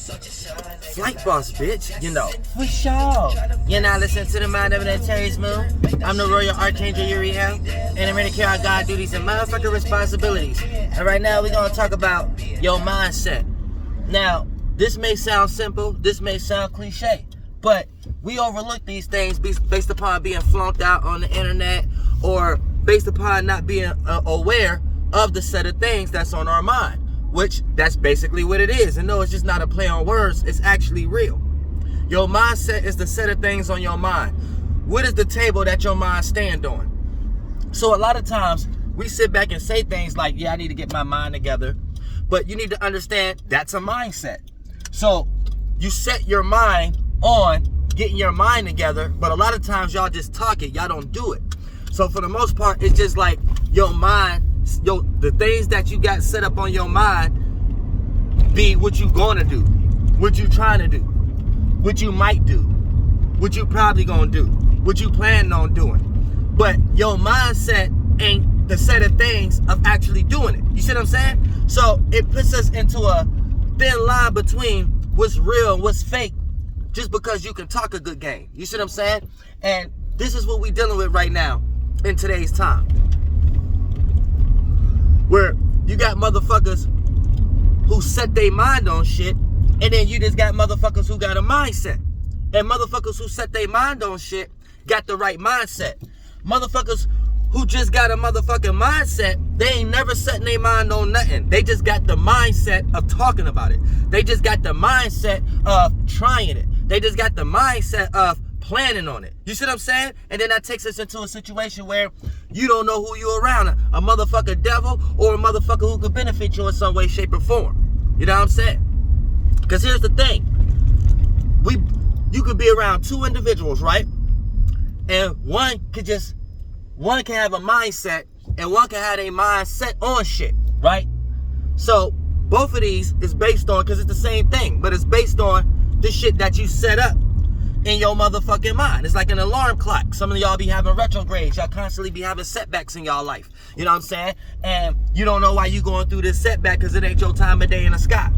Flight boss, bitch, you know. For sure. You're not listening to the Mind of an Terry's Moon. I'm the Royal Archangel Uriel, and I'm ready to carry out God duties and motherfucking responsibilities. And right now, we're going to talk about your mindset. Now, this may sound simple, this may sound cliche, but we overlook these things based upon being flunked out on the internet or based upon not being aware of the set of things that's on our mind, which that's basically what it is. And no, it's just not a play on words, it's actually real. Your mindset is the set of things on your mind. What is the table that your mind stand on? So a lot of times we sit back and say things like, yeah, I need to get my mind together. But you need to understand that's a mindset. So you set your mind on getting your mind together, but a lot of times y'all just talk it, y'all don't do it. So for the most part, it's just like your mind, the things that you got set up on your mind be what you gonna do, what you trying to do, what you might do, what you probably gonna do, what you planning on doing. But your mindset ain't the set of things of actually doing it. You see what I'm saying? So it puts us into a thin line between what's real and what's fake just because you can talk a good game. You see what I'm saying? And this is what we're dealing with right now in today's time. Where you got motherfuckers who set their mind on shit, and then you just got motherfuckers who got a mindset. And motherfuckers who set their mind on shit got the right mindset. Motherfuckers who just got a motherfucking mindset, they ain't never setting their mind on nothing. They just got the mindset of talking about it. They just got the mindset of trying it. They just got the mindset of planning on it. You see what I'm saying? And then that takes us into a situation where you don't know who you're around. A motherfucker devil or a motherfucker who could benefit you in some way, shape, or form. You know what I'm saying? Because here's the thing. You could be around two individuals, right? And one can have a mindset and one can have a mindset on shit, right? So both of these is based on, because it's the same thing, but it's based on the shit that you set up in your motherfucking mind. It's like an alarm clock. Some of y'all be having retrogrades. Y'all constantly be having setbacks in y'all life. You know what I'm saying? And you don't know why you going through this setback because it ain't your time of day in the sky.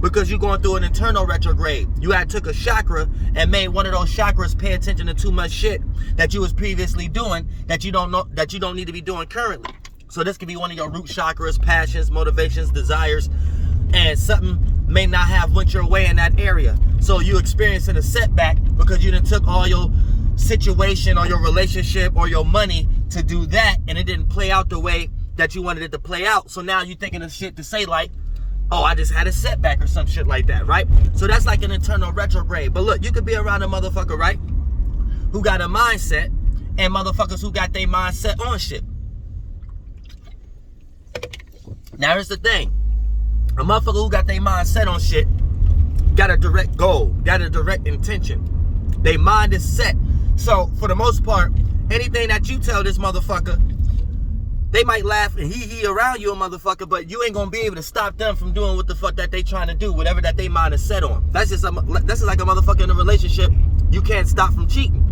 Because you're going through an internal retrograde. You had took a chakra and made one of those chakras pay attention to too much shit that you was previously doing that you don't know, that you don't need to be doing currently. So this could be one of your root chakras, passions, motivations, desires, and something may not have went your way in that area. So you experiencing a setback because you done took all your situation or your relationship or your money to do that, and it didn't play out the way that you wanted it to play out. So now you're thinking of shit to say like, oh, I just had a setback or some shit like that, right? So that's like an internal retrograde. But look, you could be around a motherfucker, right, who got a mindset, and motherfuckers who got their mindset on shit. Now here's the thing. A motherfucker who got their mindset on shit got a direct goal, got a direct intention. Their mind is set. So for the most part, anything that you tell this motherfucker, they might laugh and hee around you a motherfucker, but you ain't gonna be able to stop them from doing what the fuck that they trying to do, whatever that they mind is set on. That's just like a motherfucker in a relationship. You can't stop from cheating.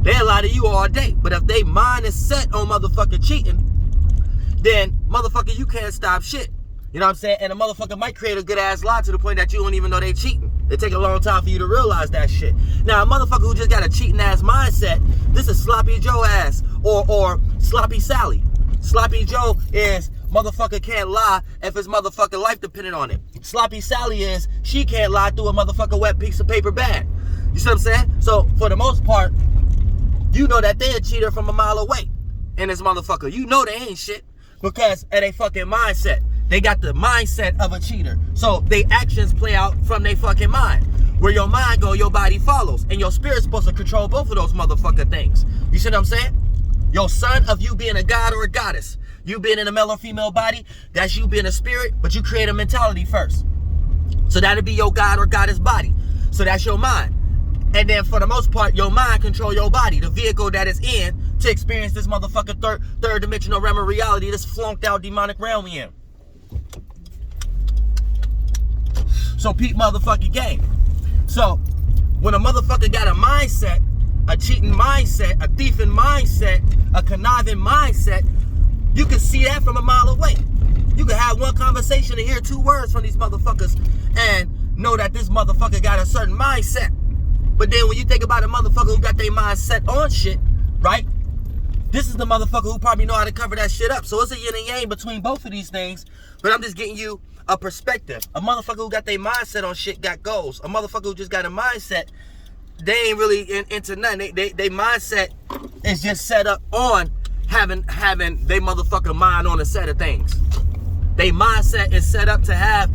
They'll lie to you all day, but if they mind is set on motherfucker cheating, then motherfucker, you can't stop shit. You know what I'm saying? And a motherfucker might create a good ass lie to the point that you don't even know they cheating. It take a long time for you to realize that shit. Now a motherfucker who just got a cheating ass mindset, this is sloppy Joe ass or sloppy Sally. Sloppy Joe is motherfucker can't lie if his motherfucking life depended on it. Sloppy Sally is she can't lie through a motherfucking wet piece of paper bag. You see what I'm saying? So for the most part, you know that they a cheater from a mile away. And this motherfucker, you know they ain't shit because of their fucking mindset. They got the mindset of a cheater. So their actions play out from their fucking mind. Where your mind go, your body follows. And your spirit's supposed to control both of those motherfucking things. You see what I'm saying? Your son of you being a god or a goddess. You being in a male or female body, that's you being a spirit, but you create a mentality first. So that'll be your god or goddess body. So that's your mind. And then for the most part, your mind control your body, the vehicle that is in to experience this motherfucking third dimensional realm of reality, this flunked out demonic realm we in. So peep motherfucking game. So when a motherfucker got a mindset, a cheating mindset, a thieving mindset, a conniving mindset, you can see that from a mile away. You can have one conversation and hear two words from these motherfuckers, motherfucker got a certain mindset. But then when you think about a motherfucker who got their mindset on shit, right? This is the motherfucker who probably know how to cover that shit up. So it's a yin and yang between both of these things. But I'm just getting you a perspective. A motherfucker who got their mindset on shit got goals. A motherfucker who just got a mindset, they ain't really into nothing. They mindset is just set up on having they motherfucking mind on a set of things. They mindset is set up to have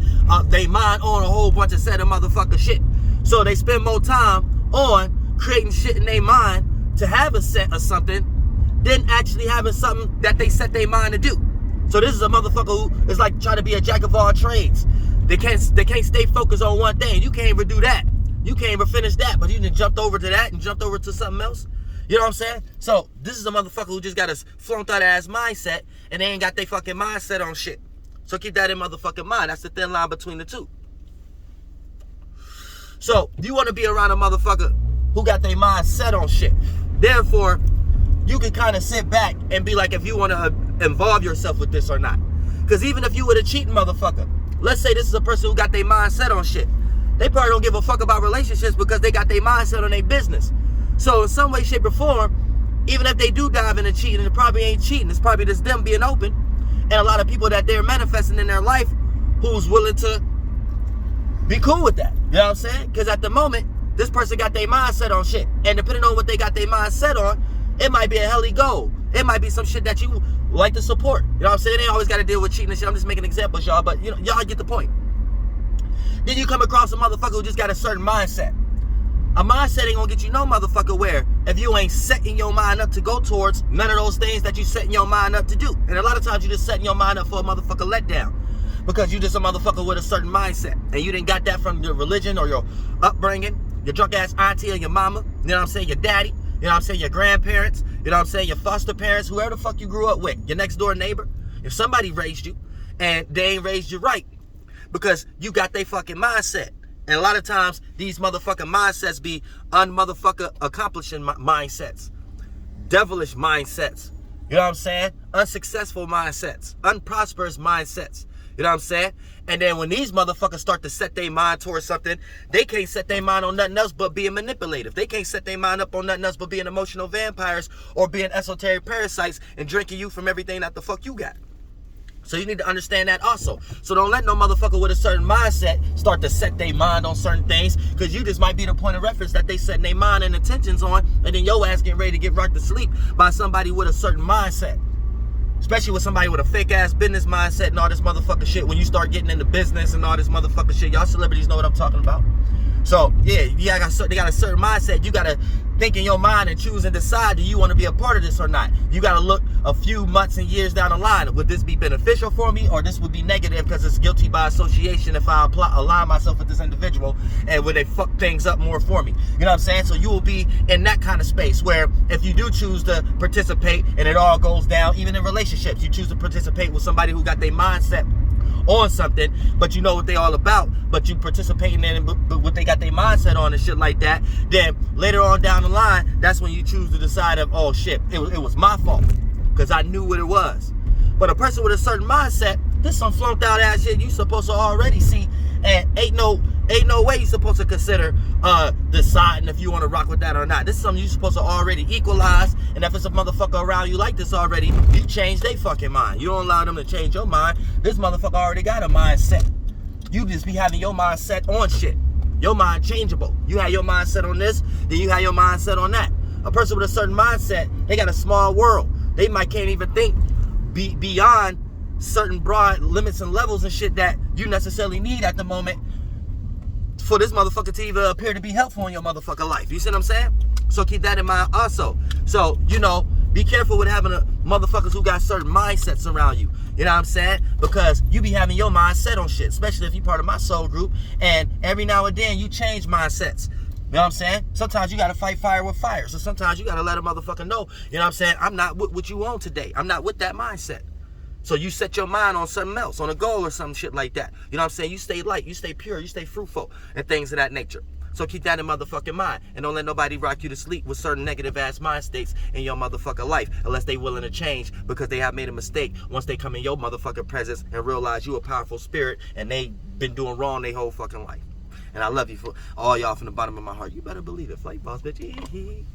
they mind on a whole bunch of set of motherfucker shit. So they spend more time on creating shit in their mind to have a set of something than actually having something that they set their mind to do. So this is a motherfucker who is like trying to be a jack of all trades. They can't stay focused on one thing. You can't even do that. You can't even finish that, but you just jumped over to that and jumped over to something else. You know what I'm saying? So this is a motherfucker who just got a flown out ass mindset and they ain't got their fucking mindset on shit. So keep that in motherfucking mind. That's the thin line between the two. So you want to be around a motherfucker who got their mind set on shit. Therefore, you can kind of sit back and be like if you want to involve yourself with this or not. Because even if you were a cheating motherfucker, let's say this is a person who got their mind set on shit. They probably don't give a fuck about relationships because they got their mind set on their business. So in some way, shape, or form, even if they do dive into cheating, it probably ain't cheating. It's probably just them being open. And a lot of people that they're manifesting in their life who's willing to be cool with that. You know what I'm saying? Because at the moment, this person got their mindset on shit. And depending on what they got their mindset on, it might be a helly goal. It might be some shit that you like to support. You know what I'm saying? They ain't always got to deal with cheating and shit. I'm just making examples, y'all. But, you know, y'all get the point. Then you come across a motherfucker who just got a certain mindset. A mindset ain't gonna get you no motherfucker where if you ain't setting your mind up to go towards none of those things that you setting your mind up to do. And a lot of times you just setting your mind up for a motherfucker letdown. Because you just a motherfucker with a certain mindset. And you didn't got that from your religion or your upbringing, your drunk ass auntie or your mama, you know what I'm saying, your daddy, you know what I'm saying, your grandparents, you know what I'm saying, your foster parents, whoever the fuck you grew up with, your next door neighbor. If somebody raised you and they ain't raised you right, because you got they fucking mindset. And a lot of times, these motherfucking mindsets be unmotherfucker accomplishing mindsets. Devilish mindsets. You know what I'm saying? Unsuccessful mindsets. Unprosperous mindsets. You know what I'm saying? And then when these motherfuckers start to set their mind towards something, they can't set their mind on nothing else but being manipulative. They can't set their mind up on nothing else but being emotional vampires or being esoteric parasites and drinking you from everything that the fuck you got. So you need to understand that also. So don't let no motherfucker with a certain mindset start to set their mind on certain things, because you just might be the point of reference that they setting their mind and intentions on, and then your ass getting ready to get rocked to sleep by somebody with a certain mindset. Especially with somebody with a fake ass business mindset and all this motherfucker shit. When you start getting into business and all this motherfucker shit, y'all celebrities know what I'm talking about. So yeah, they got a certain mindset. You gotta think in your mind and choose and decide, do you want to be a part of this or not? You gotta look a few months and years down the line. Would this be beneficial for me, or this would be negative because it's guilty by association if I align myself with this individual, and would they fuck things up more for me? You know what I'm saying? So you will be in that kind of space where if you do choose to participate and it all goes down, even in relationships, you choose to participate with somebody who got their mindset on something, but you know what they all about, but you participating in what they got their mindset on and shit like that, then later on down the line, that's when you choose to decide of, oh shit, it was my fault, because I knew what it was. But a person with a certain mindset, this some flunked out ass shit you supposed to already see, and ain't no way you supposed to consider deciding if you want to rock with that or not. This is something you supposed to already equalize, and if it's a motherfucker around you like this already, you change their fucking mind. You don't allow them to change your mind. This motherfucker already got a mindset. You just be having your mindset on shit. Your mind changeable. You have your mindset on this, then you have your mindset on that. A person with a certain mindset, they got a small world. They can't even think beyond certain broad limits and levels and shit that you necessarily need at the moment for this motherfucker to even appear to be helpful in your motherfucker life. You see what I'm saying? So keep that in mind also. So, you know, be careful with having motherfuckers who got certain mindsets around you. You know what I'm saying? Because you be having your mindset on shit, especially if you're part of my soul group, and every now and then you change mindsets. You know what I'm saying? Sometimes you got to fight fire with fire. So sometimes you got to let a motherfucker know, you know what I'm saying, I'm not with what you want today. I'm not with that mindset. So you set your mind on something else, on a goal or some shit like that. You know what I'm saying? You stay light, you stay pure, you stay fruitful, and things of that nature. So keep that in motherfucking mind. And don't let nobody rock you to sleep with certain negative ass mind states in your motherfucking life, unless they willing to change because they have made a mistake once they come in your motherfucking presence and realize you a powerful spirit and they been doing wrong their whole fucking life. And I love you for all y'all from the bottom of my heart. You better believe it. Flight Boss, bitch.